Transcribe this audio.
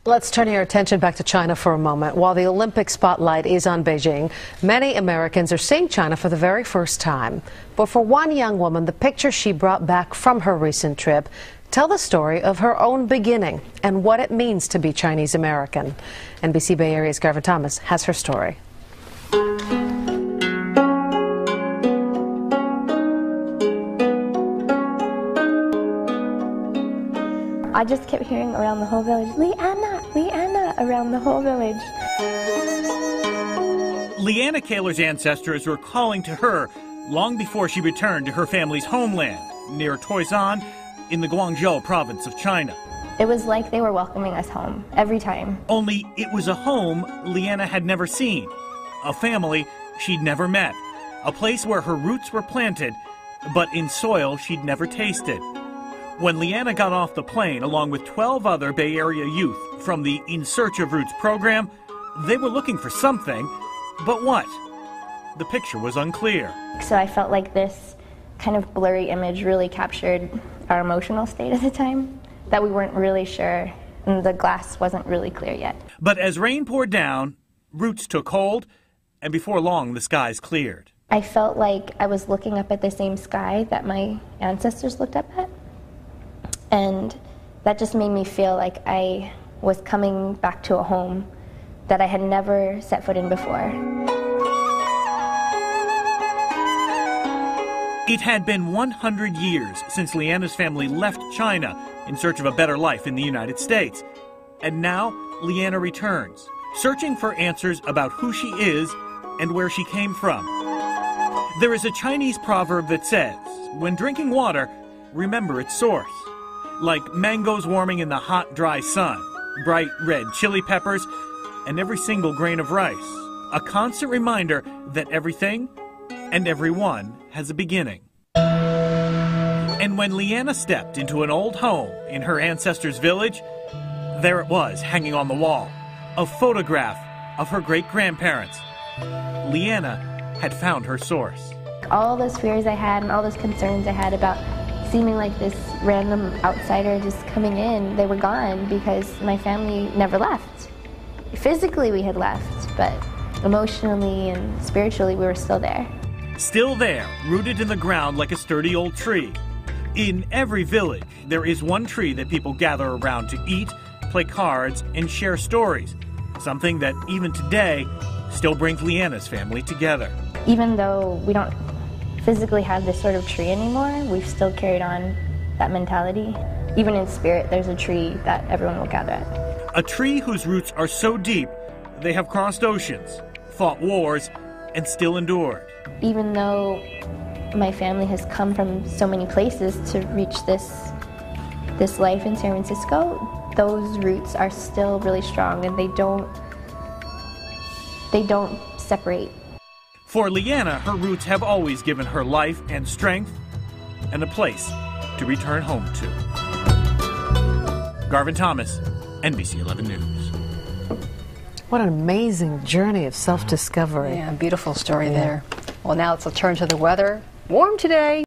Let's turn your attention back to China for a moment. While the Olympic spotlight is on Beijing, many Americans are seeing China for the very first time. But for one young woman, the pictures she brought back from her recent trip tell the story of her own beginning and what it means to be Chinese American. NBC Bay Area's Garvin Thomas has her story. I just kept hearing around the whole village, Leanna, Leanna, around the whole village. Leanna Kaler's ancestors were calling to her long before she returned to her family's homeland, near Toisan, in the Guangzhou province of China. It was like they were welcoming us home, every time. Only it was a home Leanna had never seen, a family she'd never met, a place where her roots were planted, but in soil she'd never tasted. When Leanna got off the plane, along with 12 other Bay Area youth from the In Search of Roots program, they were looking for something, but what? The picture was unclear. So I felt like this kind of blurry image really captured our emotional state at the time, that we weren't really sure, and the glass wasn't really clear yet. But as rain poured down, roots took hold, and before long the skies cleared. I felt like I was looking up at the same sky that my ancestors looked up at. And that just made me feel like I was coming back to a home that I had never set foot in before. It had been 100 years since Leanna's family left China in search of a better life in the United States. And now Leanna returns, searching for answers about who she is and where she came from. There is a Chinese proverb that says, when drinking water, remember its source. Like mangoes warming in the hot, dry sun, bright red chili peppers, and every single grain of rice. A constant reminder that everything and everyone has a beginning. And when Leanna stepped into an old home in her ancestors' village, there it was, hanging on the wall, a photograph of her great-grandparents. Leanna had found her source. All those fears I had and all those concerns I had about seeming like this random outsider just coming in, they were gone because my family never left. Physically we had left, but emotionally and spiritually we were still there. Still there, rooted in the ground like a sturdy old tree. In every village, there is one tree that people gather around to eat, play cards, and share stories. Something that even today still brings Leanna's family together. Even though we don't physically have this sort of tree anymore, we've still carried on that mentality. Even in spirit, there's a tree that everyone will gather at. A tree whose roots are so deep, they have crossed oceans, fought wars, and still endured. Even though my family has come from so many places to reach this life in San Francisco, those roots are still really strong and they don't separate. For Leanna, her roots have always given her life and strength and a place to return home to. Garvin Thomas, NBC 11 News. What an amazing journey of self-discovery. Yeah, beautiful story there. Well, now let's turn to the weather. Warm today.